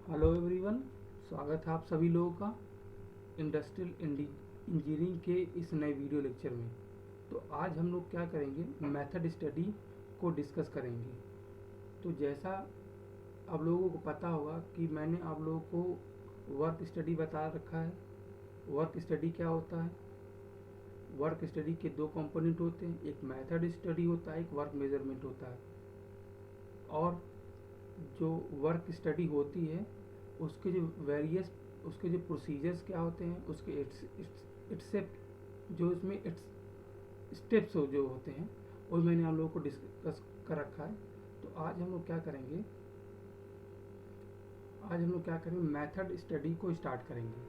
Hello everyone, स्वागत है आप सभी लोगों का इंडस्ट्रियल इंजीनियरिंग के इस नए वीडियो लेक्चर में। तो आज हम लोग क्या करेंगे, मेथड स्टडी को डिस्कस करेंगे। तो जैसा आप लोगों को पता होगा कि मैंने आप लोगों को वर्क स्टडी बता रखा है। वर्क स्टडी क्या होता है? वर्क स्टडी के दो कंपोनेंट होते हैं, एक मेथड स्टडी होता है, एक वर्क मेजरमेंट होता है। और जो वर्क स्टडी होती है उसके जो वेरियस उसके जो प्रोसीजर्स क्या होते हैं, उसके इट्स जो इसमें इट्स स्टेप्स जो होते हैं वो मैंने आप लोगों को डिस्कस कर रखा है। तो आज हम लोग क्या करेंगे, मेथड स्टडी को स्टार्ट करेंगे।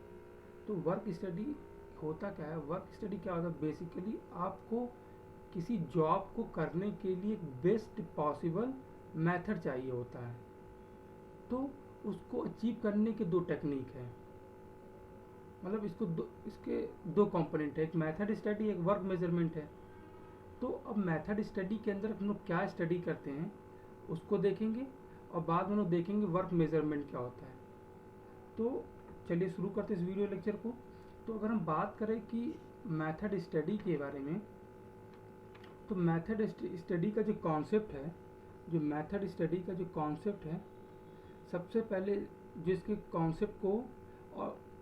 तो वर्क स्टडी होता क्या है? वर्क स्टडी क्या होता है? बेसिकली आपको किसी जॉब को करने के लिए बेस्ट पॉसिबल मेथड चाहिए होता है। तो उसको अचीव करने के दो टेक्निक हैं, मतलब इसके दो कंपोनेंट है, एक मेथड स्टडी, एक वर्क मेजरमेंट है। तो अब मेथड स्टडी के अंदर हम लोग क्या स्टडी करते हैं उसको देखेंगे, और बाद में लोग देखेंगे वर्क मेजरमेंट क्या होता है। तो चलिए शुरू करते हैं इस वीडियो लेक्चर को। तो अगर हम बात करें कि मेथड स्टडी के बारे में, तो मेथड स्टडी का जो कॉन्सेप्ट है, सबसे पहले जो इसके कॉन्सेप्ट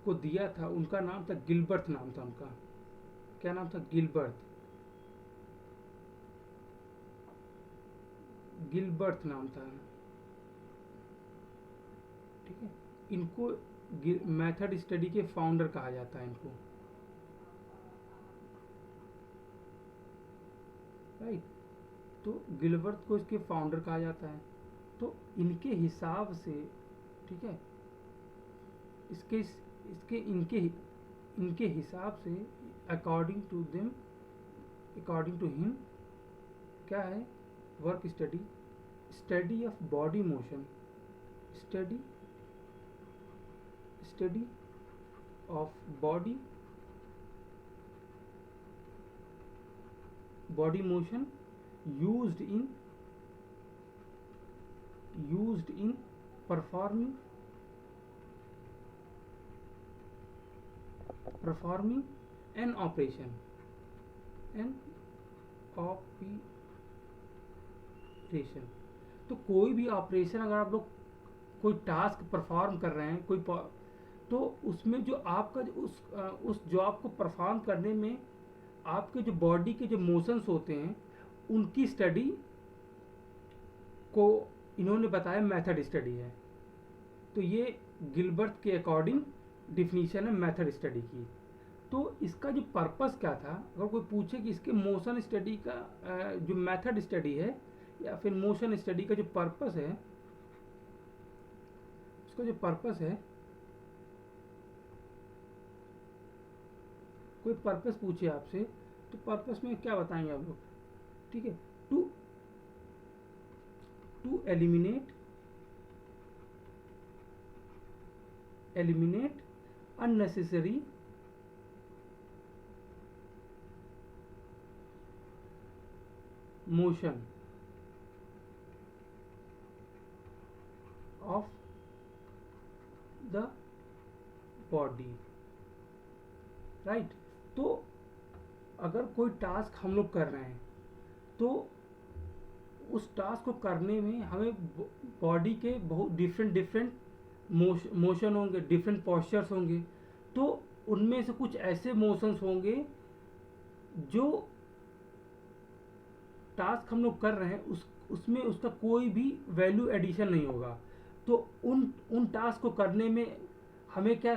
को दिया था उनका नाम था गिलबर्ट, नाम था उनका। क्या नाम था? गिलबर्ट नाम था, ठीक है। इनको मेथड स्टडी के फाउंडर कहा जाता है इनको, राइट। तो गिलबर्ट को इसके फाउंडर कहा जाता है। तो इनके हिसाब से, ठीक है, इसके इसके इनके इनके हिसाब से अकॉर्डिंग टू हिम क्या है work study? Study of body motion, study of body motion used in performing an operation. तो कोई भी ऑपरेशन, अगर आप लोग कोई टास्क परफॉर्म कर रहे हैं, तो उसमें जो आपका उस जॉब को परफॉर्म करने में आपके जो बॉडी के जो मोशंस होते हैं उनकी स्टडी को इन्होंने बताया मेथड स्टडी है। तो ये गिलबर्ट के अकॉर्डिंग डिफिनीशन है मेथड स्टडी की। तो इसका जो पर्पस क्या था, अगर कोई पूछे कि इसके मोशन स्टडी का जो मेथड स्टडी है या फिर मोशन स्टडी का जो पर्पस है, उसका जो पर्पस है, कोई पर्पस पूछे आपसे तो पर्पस में क्या बताएंगे आप लोग? ठीक है, to eliminate unnecessary motion of the body, right. तो अगर कोई टास्क हम लोग कर रहे हैं तो उस टास्क को करने में हमें बॉडी के बहुत डिफरेंट मोशन होंगे, डिफरेंट पोस्चर्स होंगे। तो उनमें से कुछ ऐसे मोशंस होंगे जो टास्क हम लोग कर रहे हैं उसमें उसका कोई भी वैल्यू एडिशन नहीं होगा। तो उन टास्क को करने में हमें क्या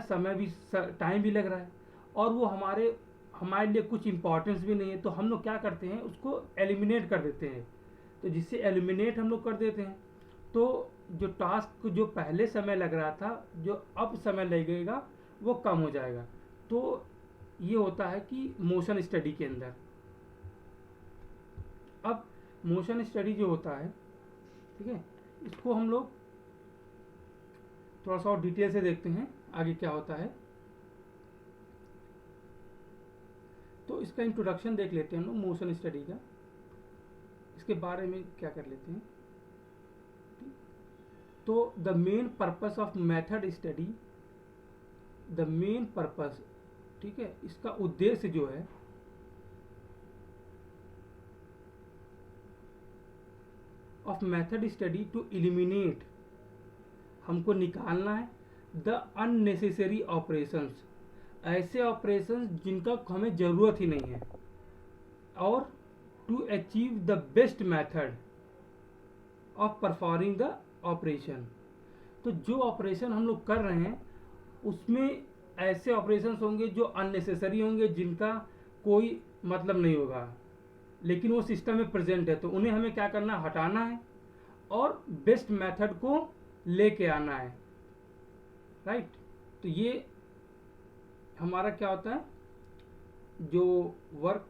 टाइम भी लग रहा है, और वो हमारे लिए कुछ इंपॉर्टेंस भी नहीं है। तो हम लोग क्या करते हैं, उसको एलिमिनेट कर देते हैं। तो जिससे एलिमिनेट हम लोग कर देते हैं, तो जो टास्क जो पहले समय लग रहा था, जो अब समय लगेगा वो कम हो जाएगा। तो ये होता है कि मोशन स्टडी के अंदर। अब मोशन स्टडी जो होता है, ठीक है, इसको हम लोग थोड़ा सा और डिटेल से देखते हैं आगे क्या होता है। तो इसका इंट्रोडक्शन देख लेते हैं हम लोग मोशन स्टडी का, इसके बारे में क्या कर लेते हैं। तो the main purpose of method study, the main purpose, ठीक है, इसका उद्देश्य जो है of method study to eliminate, हमको निकालना है द अननेसेसरी ऑपरेशंस, ऐसे ऑपरेशंस जिनका हमें ज़रूरत ही नहीं है, और to achieve the best method of performing the operation. तो जो ऑपरेशन हम लोग कर रहे हैं उसमें ऐसे ऑपरेशंस होंगे जो अननेसेसरी होंगे, जिनका कोई मतलब नहीं होगा, लेकिन वो सिस्टम में प्रेजेंट है, तो उन्हें हमें क्या करना है, हटाना है और बेस्ट मेथड को लेके आना है, राइट। तो ये हमारा क्या होता है, जो वर्क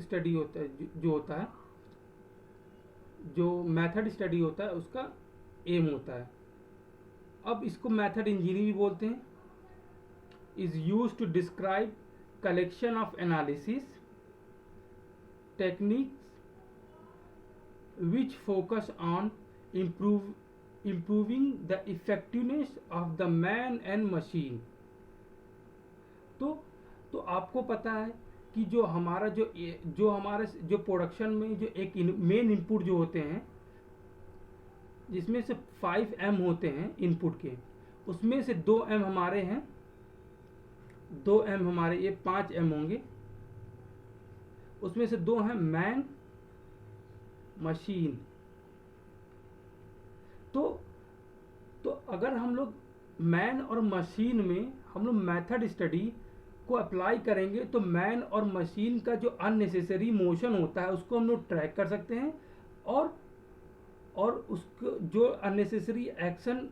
स्टडी होता है, जो होता है, जो मेथड स्टडी होता है, उसका एम होता है। अब इसको मेथड इंजीनियरिंग भी बोलते हैं। Is use to describe collection of analysis techniques which focus on improving the effectiveness of the man and machine। तो आपको पता है कि जो हमारा जो प्रोडक्शन में जो एक मेन इनपुट जो होते हैं, जिसमें से 5 M होते हैं इनपुट के, उसमें से 2 M हमारे हैं, 2 M हमारे, ये 5 M होंगे, उसमें से 2 हैं मैन मशीन। तो अगर हम लोग मैन और मशीन में हम लोग मेथड स्टडी को अप्लाई करेंगे, तो मैन और मशीन का जो अननेसेसरी मोशन होता है उसको हम लोग ट्रैक कर सकते हैं, और उसको जो अननेसेसरी एक्शन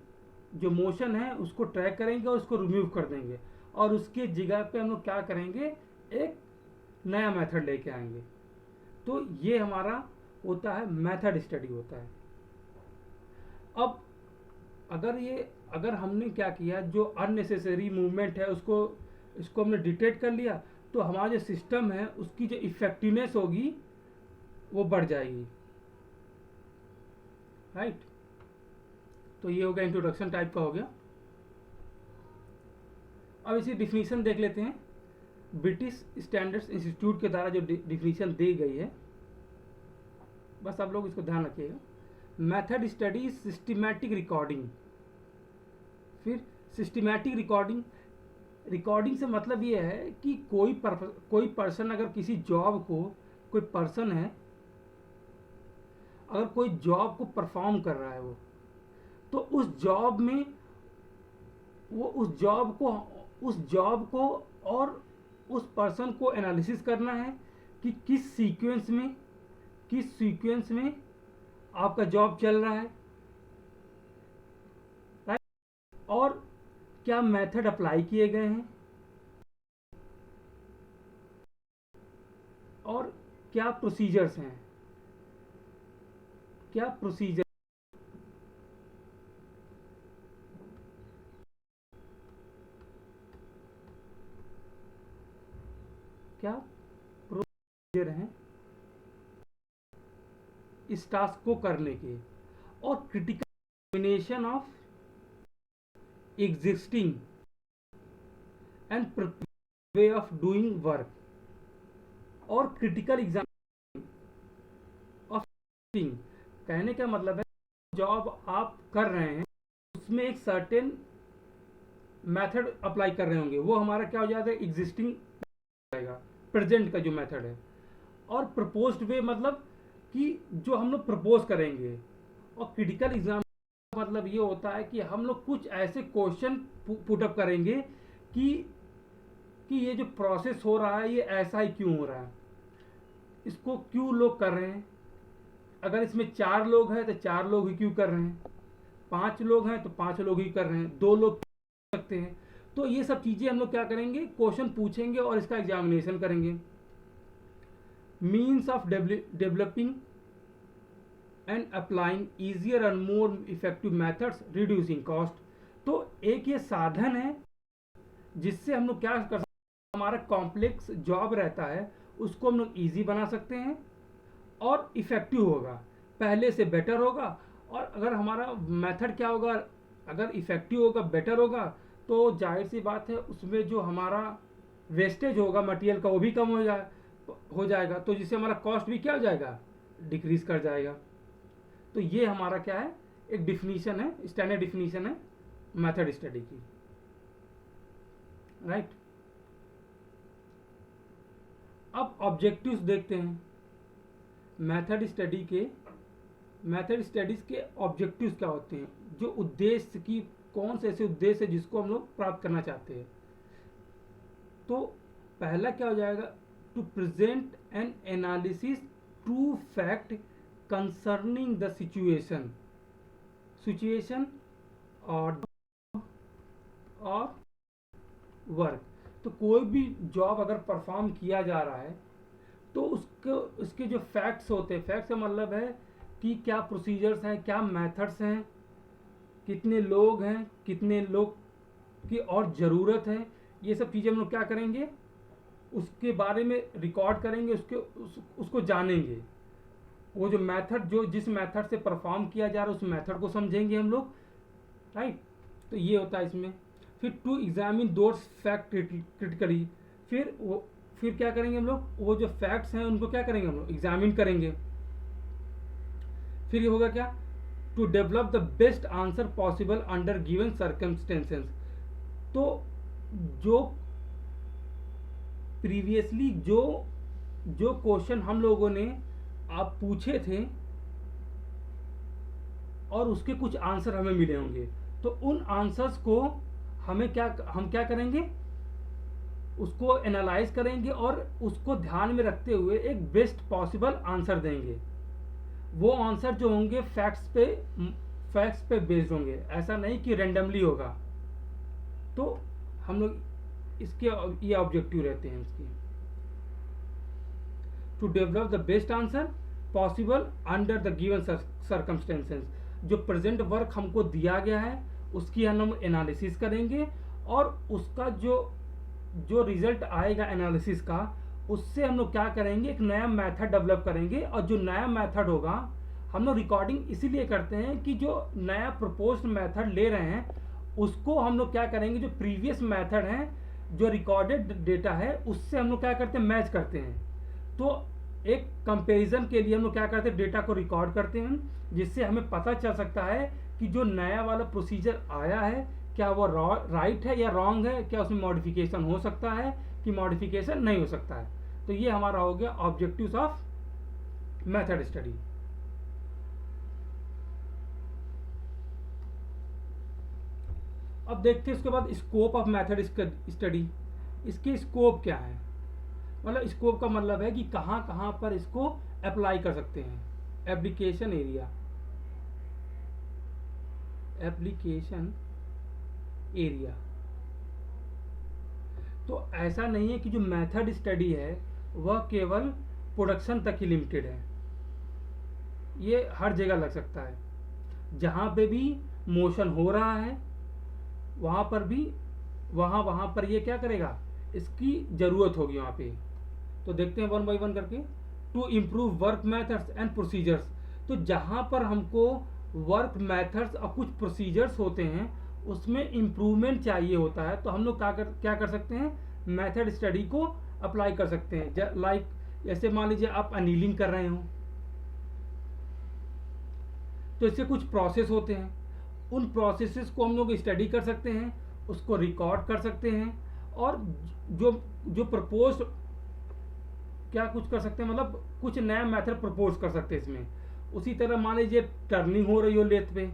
जो मोशन है उसको ट्रैक करेंगे और उसको रिमूव कर देंगे, और उसके जगह पे हम लोग क्या करेंगे, एक नया मेथड लेके आएंगे। तो ये हमारा होता है मेथड स्टडी होता है। अब अगर हमने क्या किया, जो अननेसेसरी मूवमेंट है इसको हमने डिटेक्ट कर लिया, तो हमारा जो सिस्टम है उसकी जो इफेक्टिवनेस होगी वो बढ़ जाएगी, राइट। तो ये हो गया इंट्रोडक्शन टाइप का हो गया। अब इसी डिफिनीशन देख लेते हैं। ब्रिटिश स्टैंडर्ड्स इंस्टीट्यूट के द्वारा जो डिफिनीशन दी गई है, बस आप लोग इसको ध्यान रखिएगा। Method study systematic recording. फिर सिस्टमैटिक रिकॉर्डिंग से मतलब ये है कि कोई पर्सन अगर किसी जॉब को, कोई पर्सन है अगर कोई जॉब को परफॉर्म कर रहा है वो, तो उस जॉब में वो उस जॉब को और उस पर्सन को एनालिसिस करना है कि किस सीक्वेंस में आपका जॉब चल रहा है, राइट, और क्या मेथड अप्लाई किए गए हैं, और क्या प्रोसीजर्स हैं, क्या प्रोसीजर हैं इस टास्क को करने के, और critical examination of existing and way of doing work, और क्रिटिकल एग्जामिनेशन ऑफ, कहने का मतलब है जॉब आप कर रहे हैं उसमें एक सर्टेन मेथड अप्लाई कर रहे होंगे, वो हमारा क्या हो जाता है, एग्जिस्टिंग जाएगा, प्रेजेंट का जो मेथड है, और प्रपोज्ड वे मतलब कि जो हम लोग प्रपोज करेंगे, और क्रिटिकल एग्जाम मतलब ये होता है कि हम लोग कुछ ऐसे क्वेश्चन पुटअप करेंगे कि ये जो प्रोसेस हो रहा है ये ऐसा ही क्यों हो रहा है, इसको क्यों लोग कर रहे हैं, अगर इसमें 4 लोग हैं तो 4 लोग ही क्यों कर रहे हैं, 5 लोग हैं तो 5 लोग ही कर रहे हैं, 2 लोग कर सकते हैं। तो ये सब चीज़ें हम लोग क्या करेंगे, क्वेश्चन पूछेंगे और इसका एग्जामिनेशन करेंगे। Means of developing and applying easier and more effective methods reducing cost. तो एक ये साधन है जिससे हम लोग क्या कर सकते हैं, हमारा कॉम्प्लेक्स जॉब रहता है उसको हम लोग ईजी बना सकते हैं और इफेक्टिव होगा, पहले से बेटर होगा, और अगर हमारा मेथड क्या होगा, अगर इफ़ेक्टिव होगा, बेटर होगा, तो जाहिर सी बात है उसमें जो हमारा वेस्टेज होगा मटेरियल का वो भी कम हो जाएगा, तो जिससे हमारा कॉस्ट भी क्या हो जाएगा, डिक्रीज कर जाएगा। तो ये हमारा क्या है, एक डिफिनीशन है, स्टैंडर्ड डिफिनीशन है मेथड स्टडी की, राइट। अब ऑब्जेक्टिव्स देखते हैं मेथड स्टडीज के ऑब्जेक्टिव्स क्या होते हैं, जो उद्देश्य की कौन से ऐसे उद्देश्य है जिसको हम लोग प्राप्त करना चाहते हैं। तो पहला क्या हो जाएगा, to present an analysis true fact concerning the situation और वर्क। तो कोई भी जॉब अगर परफॉर्म किया जा रहा है तो उसके जो फैक्ट्स होते हैं, फैक्ट्स का मतलब है कि क्या प्रोसीजर्स हैं, क्या मेथड्स हैं, कितने लोग हैं, कितने लोग की और ज़रूरत है, ये सब चीज़ें हम लोग क्या करेंगे, उसके बारे में रिकॉर्ड करेंगे, उसको जानेंगे। वो जो मेथड, जो जिस मेथड से परफॉर्म किया जा रहा है उस मेथड को समझेंगे हम लोग, राइट। तो ये होता है इसमें। फिर to examine those fact critically, फिर क्या करेंगे हम लोग, वो जो फैक्ट्स हैं उनको क्या करेंगे हम लोग, एग्जामिन करेंगे। फिर ये होगा क्या, to develop the best answer possible under given circumstances. तो जो प्रीवियसली जो क्वेश्चन हम लोगों ने आप पूछे थे और उसके कुछ आंसर हमें मिले होंगे, तो उन आंसर्स को हम क्या करेंगे, उसको एनालाइज करेंगे और उसको ध्यान में रखते हुए एक बेस्ट पॉसिबल आंसर देंगे। वो आंसर जो होंगे फैक्ट्स पे बेस्ड होंगे, ऐसा नहीं कि रैंडमली होगा। तो हम लोग इसके ये ऑब्जेक्टिव रहते हैं इसके, to develop the best answer possible under the given circumstances. जो प्रेजेंट वर्क हमको दिया गया है उसकी हम एनालिसिस करेंगे और उसका जो रिजल्ट आएगा एनालिसिस का, उससे हम लोग क्या करेंगे, एक नया मेथड डेवलप करेंगे। और जो नया मेथड होगा, हम लोग रिकॉर्डिंग इसीलिए करते हैं कि जो नया प्रपोज्ड मेथड ले रहे हैं उसको हम लोग क्या करेंगे, जो प्रीवियस मेथड है, जो रिकॉर्डेड डेटा है, उससे हम लोग क्या करते हैं, मैच करते हैं। तो एक कंपैरिजन के लिए हम लोग क्या करते हैं, डेटा को रिकॉर्ड करते हैं, जिससे हमें पता चल सकता है कि जो नया वाला प्रोसीजर आया है क्या वो राइट है या रॉन्ग है, क्या उसमें मॉडिफिकेशन हो सकता है कि मॉडिफिकेशन नहीं हो सकता है। तो ये हमारा हो गया ऑब्जेक्टिव्स ऑफ मेथड स्टडी। अब देखते हैं उसके बाद स्कोप ऑफ मेथड स्टडी। इसके स्कोप क्या है, मतलब स्कोप का मतलब है कि कहाँ कहाँ पर इसको अप्लाई कर सकते हैं। Application area. तो ऐसा नहीं है कि जो मेथड स्टडी है वह केवल प्रोडक्शन तक ही लिमिटेड है, ये हर जगह लग सकता है। जहाँ पे भी मोशन हो रहा है वहाँ पर ये क्या करेगा, इसकी ज़रूरत होगी वहाँ पे। तो देखते हैं वन बाय वन करके। To improve work methods and procedures. तो जहाँ पर हमको वर्क मेथड्स और कुछ प्रोसीजर्स होते हैं उसमें इम्प्रूवमेंट चाहिए होता है, तो हम लोग क्या कर सकते हैं, मेथड स्टडी को अप्लाई कर सकते हैं। लाइक जैसे मान लीजिए आप अनीलिंग कर रहे हो, तो इससे कुछ प्रोसेस होते हैं, उन प्रोसेसेस को हम लोग स्टडी कर सकते हैं, उसको रिकॉर्ड कर सकते हैं और जो प्रपोज क्या कुछ कर सकते हैं, मतलब कुछ नया मेथड प्रपोज कर सकते हैं इसमें। उसी तरह मान लीजिए टर्निंग हो रही हो लेथ पे,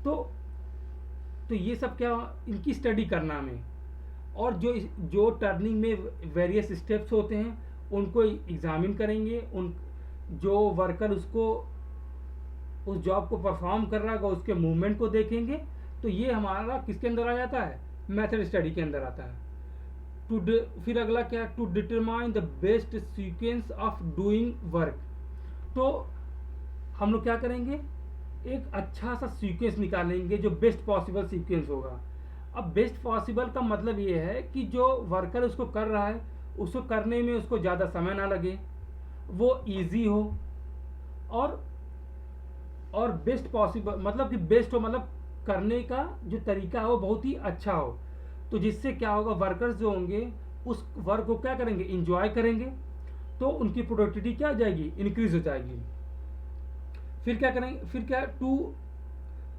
तो ये सब क्या इनकी स्टडी करना हमें। और जो टर्निंग में वेरियस स्टेप्स होते हैं उनको एग्जामिन करेंगे, उन जो वर्कर उस जॉब को परफॉर्म कर रहा होगा उसके मूवमेंट को देखेंगे। तो ये हमारा किसके अंदर आ जाता है, मेथड स्टडी के अंदर आता है। फिर अगला क्या, to determine the best sequence of doing work. तो हम लोग क्या करेंगे, एक अच्छा सा सीक्वेंस निकालेंगे जो बेस्ट पॉसिबल सीक्वेंस होगा। अब बेस्ट पॉसिबल का मतलब ये है कि जो वर्कर उसको कर रहा है उसको करने में उसको ज़्यादा समय ना लगे, वो इजी हो और और बेस्ट पॉसिबल मतलब कि बेस्ट हो, मतलब करने का जो तरीका है वो बहुत ही अच्छा हो। तो जिससे क्या होगा, वर्कर्स जो होंगे उस वर्क को क्या करेंगे, इंजॉय करेंगे, तो उनकी प्रोडक्टिविटी क्या हो जाएगी, इंक्रीज हो जाएगी। फिर क्या करेंगे, फिर क्या,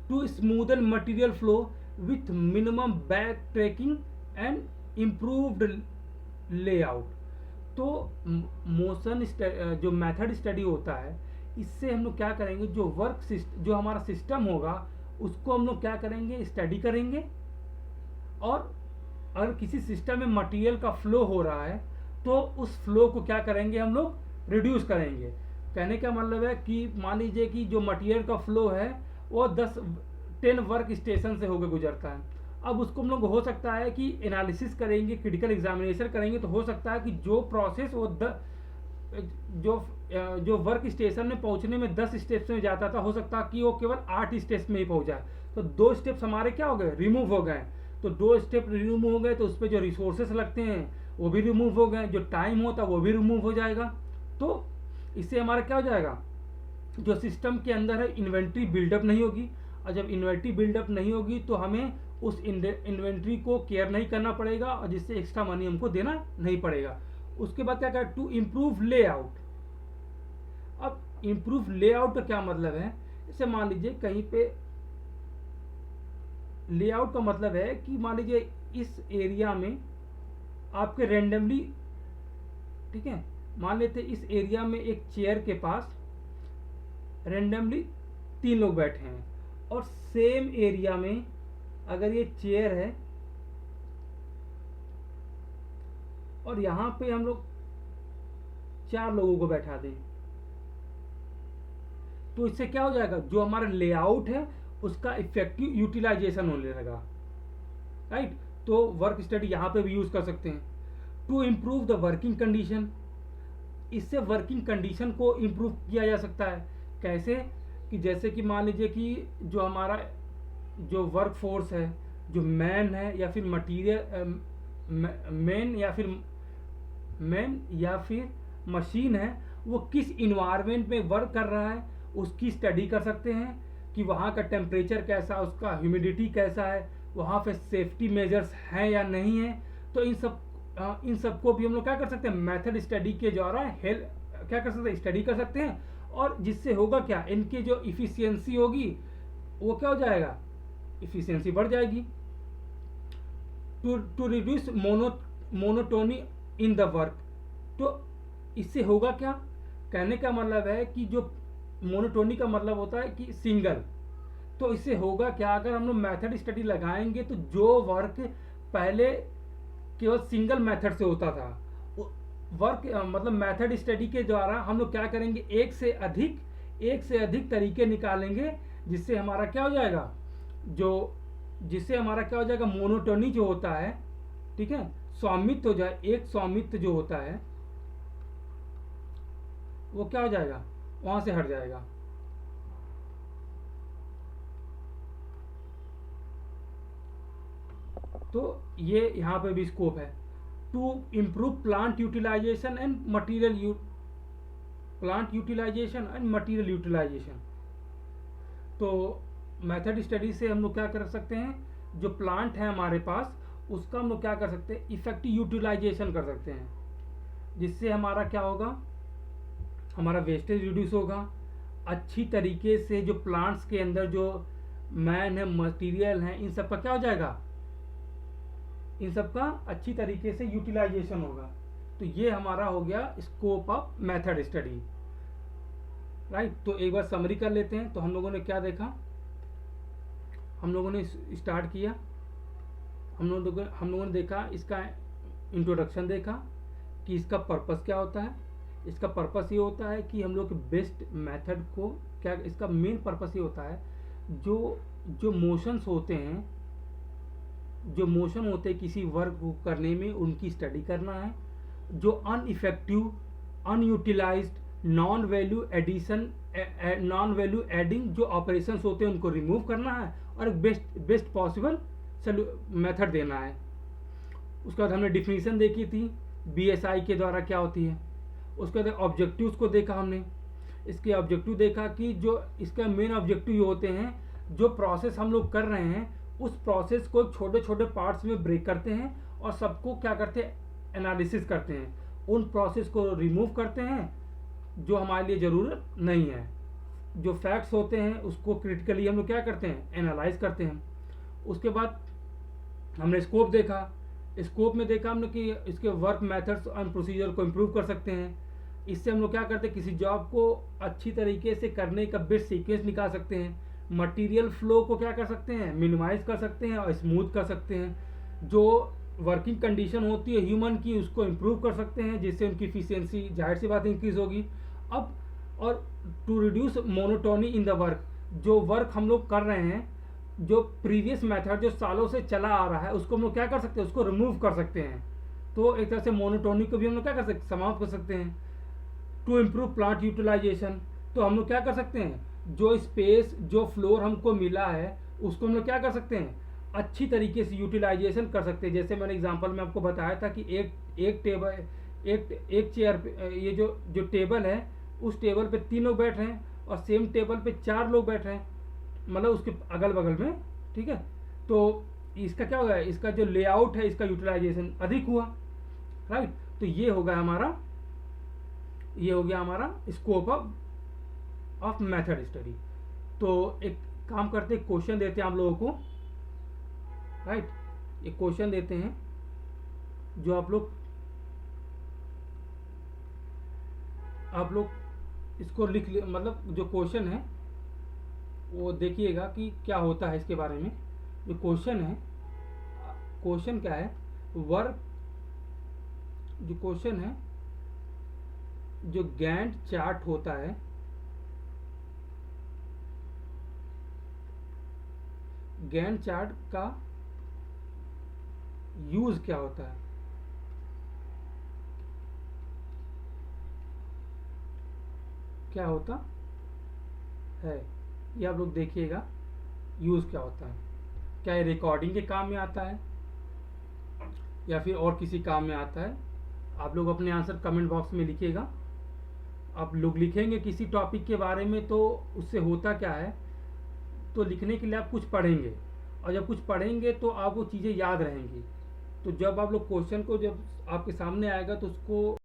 to smoothen material flow with minimum backtracking and improved layout. तो मोशन जो मेथड स्टडी होता है, इससे हम लोग क्या करेंगे, जो जो हमारा सिस्टम होगा उसको हम लोग क्या करेंगे, स्टडी करेंगे। और अगर किसी सिस्टम में मटेरियल का फ्लो हो रहा है तो उस फ्लो को क्या करेंगे, हम लोग रिड्यूस करेंगे। कहने का मतलब है कि मान लीजिए कि जो मटेरियल का फ्लो है वो 10 वर्क स्टेशन से होकर गुजरता है। अब उसको हम लोग हो सकता है कि एनालिसिस करेंगे, क्रिटिकल एग्जामिनेशन करेंगे, तो हो सकता है कि जो प्रोसेस वो जो वर्क स्टेशन में पहुंचने में 10 स्टेप्स में जाता था, हो सकता है कि वो केवल 8 स्टेप्स में ही पहुंच जाए। तो 2 स्टेप्स हमारे क्या हो गए, रिमूव हो गए। तो 2 स्टेप रिमूव हो गए तो उस पर जो रिसोर्सेस लगते हैं वो भी रिमूव हो गए, जो टाइम होता है वो भी रिमूव हो जाएगा। तो इससे हमारा क्या हो जाएगा, जो सिस्टम के अंदर है इन्वेंट्री बिल्डअप नहीं होगी। और जब इन्वेंट्री बिल्डअप नहीं होगी तो हमें उस इन्वेंट्री को केयर नहीं करना पड़ेगा, और जिससे एक्स्ट्रा मनी हमको देना नहीं पड़ेगा। उसके बाद क्या करें, टू इम्प्रूव लेआउट। अब इम्प्रूव लेआउट का क्या मतलब है, जैसे मान लीजिए कहीं पे लेआउट का मतलब है कि मान लीजिए इस एरिया में आपके रेंडमली, ठीक है, मान लेते इस एरिया में एक चेयर के पास रेंडमली 3 लोग बैठे हैं, और सेम एरिया में अगर ये चेयर है और यहां पे हम लोग 4 लोगों को बैठा दें, तो इससे क्या हो जाएगा, जो हमारा लेआउट है उसका इफेक्टिव यूटिलाइजेशन होने लगा। राइट, तो वर्क स्टडी यहां पे भी यूज कर सकते हैं। To improve the working condition, इससे वर्किंग कंडीशन को इम्प्रूव किया जा सकता है। कैसे, कि जैसे कि मान लीजिए कि जो हमारा जो वर्क फोर्स है, जो मैन है या फिर मटीरियल, मैन या फिर मशीन है, वो किस इन्वायरमेंट में वर्क कर रहा है उसकी स्टडी कर सकते हैं, कि वहाँ का टेम्परेचर कैसा, उसका ह्यूमिडिटी कैसा है, वहाँ पे सेफ्टी मेजर्स हैं या नहीं है। तो इन सब को भी हम लोग क्या कर सकते हैं, मेथड स्टडी के द्वारा क्या कर सकते हैं, स्टडी कर सकते हैं। और जिससे होगा क्या, इनकी जो इफिशियंसी होगी वो क्या हो जाएगा, इफिशियंसी बढ़ जाएगी। To reduce monotony in the work, तो इससे होगा क्या, कहने का मतलब है कि जो मोनोटोनी का मतलब होता है कि सिंगल, तो इससे होगा क्या, अगर हम लोग मेथड स्टडी लगाएंगे तो जो वर्क पहले केवल सिंगल मेथड से होता था, वर्क मतलब मेथड स्टडी के द्वारा हम लोग क्या करेंगे, एक से अधिक तरीके निकालेंगे, जिससे हमारा क्या हो जाएगा, जिससे हमारा क्या हो जाएगा, मोनोटोनी जो होता है, ठीक है, स्वामित्व हो जाए, एक स्वामित्व जो होता है वो क्या हो जाएगा, वहां से हट जाएगा। तो ये यहाँ पे भी स्कोप है। To improve plant utilisation and material utilisation. तो मेथड स्टडी से हम लोग क्या कर सकते हैं, जो प्लांट है हमारे पास उसका हम लोग क्या कर सकते हैं, इफेक्टिव यूटिलाइजेशन कर सकते हैं, जिससे हमारा क्या होगा, हमारा वेस्टेज रिड्यूस होगा। अच्छी तरीके से जो प्लांट्स के अंदर जो मैन है, मटेरियल है, इन सब का क्या हो जाएगा, इन सब का अच्छी तरीके से यूटिलाइजेशन होगा। तो ये हमारा हो गया scope of method study. Right, तो एक बार समरी कर लेते हैं। तो हम लोगों ने क्या देखा, हम लोगों ने स्टार्ट किया, हम लोगों ने देखा इसका इंट्रोडक्शन देखा कि इसका पर्पस क्या होता है। इसका पर्पस ये होता है कि हम लोग बेस्ट मेथड को क्या, इसका मेन पर्पस ये होता है, जो मोशंस होते हैं, किसी वर्क को करने में उनकी स्टडी करना है। जो अनइफेक्टिव, अनयूटिलाइज्ड, नॉन वैल्यू एडिंग जो ऑपरेशंस होते हैं उनको रिमूव करना है, और एक बेस्ट पॉसिबल मेथड देना है। उसके बाद हमने डिफिनीशन देखी थी BSI के द्वारा क्या होती है। उसके बाद ऑब्जेक्टिव्स को देखा हमने इसके ऑब्जेक्टिव देखा कि जो इसका मेन ऑब्जेक्टिव ये होते हैं, जो प्रोसेस हम लोग कर रहे हैं उस प्रोसेस को छोटे छोटे पार्ट्स में ब्रेक करते हैं और सबको क्या करते हैं, एनालिसिस करते हैं, उन प्रोसेस को रिमूव करते हैं जो हमारे लिए ज़रूरत नहीं है। जो फैक्ट्स होते हैं उसको क्रिटिकली हम लोग क्या करते हैं, एनालाइज करते हैं। उसके बाद हमने स्कोप देखा, स्कोप में देखा हमने कि इसके वर्क मेथड्स एंड प्रोसीजर को इम्प्रूव कर सकते हैं। इससे हम लोग क्या करते हैं, किसी जॉब को अच्छी तरीके से करने का बेस्ट सीक्वेंस निकाल सकते हैं। मटेरियल फ्लो को क्या कर सकते हैं, मिनिमाइज कर सकते हैं और स्मूथ कर सकते हैं। जो वर्किंग कंडीशन होती है ह्यूमन की उसको इम्प्रूव कर सकते हैं, जिससे उनकी इफिशियंसी जाहिर सी बात इंक्रीज होगी। अब और to reduce monotony in the work, जो वर्क हम लोग कर रहे हैं, जो प्रीवियस मेथड जो सालों से चला आ रहा है उसको हम लोग क्या कर सकते हैं, उसको रिमूव कर सकते हैं। तो एक तरह से मोनोटोनी को भी हम लोग क्या कर सकते, समाप्त कर सकते हैं। टू इम्प्रूव प्लांट यूटिलाइजेशन, तो हम लोग क्या कर सकते हैं, जो स्पेस जो फ्लोर हमको मिला है उसको हम लोग क्या कर सकते हैं, अच्छी तरीके से यूटिलाइजेशन कर सकते हैं। जैसे मैंने एग्जांपल में आपको बताया था कि एक टेबल एक चेयर पे, ये जो टेबल है उस टेबल पे 3 लोग बैठ रहे हैं और सेम टेबल पे 4 लोग बैठ रहे हैं, मतलब उसके अगल बगल में, ठीक है। तो इसका क्या होगा, इसका जो लेआउट है इसका यूटिलाइजेशन अधिक हुआ, राइट। तो ये हो गया हमारा स्कोप ऑफ मेथड स्टडी। तो एक काम करते हैं, क्वेश्चन देते हैं आप लोगों को, राइट। एक क्वेश्चन देते हैं जो आप लोग इसको मतलब जो क्वेश्चन है वो देखिएगा कि क्या होता है इसके बारे में। जो क्वेश्चन क्या है, जो क्वेश्चन है, जो गैंट चार्ट होता है, गैंट चार्ट का यूज क्या होता है, क्या होता है, ये आप लोग देखिएगा यूज क्या होता है। क्या ये रिकॉर्डिंग के काम में आता है या फिर और किसी काम में आता है, आप लोग अपने आंसर कमेंट बॉक्स में लिखिएगा। आप लोग लिखेंगे किसी टॉपिक के बारे में तो उससे होता क्या है, तो लिखने के लिए आप कुछ पढ़ेंगे और जब कुछ पढ़ेंगे तो आप वो चीज़ें याद रहेंगी। तो जब आप लोग क्वेश्चन को जब आपके सामने आएगा तो उसको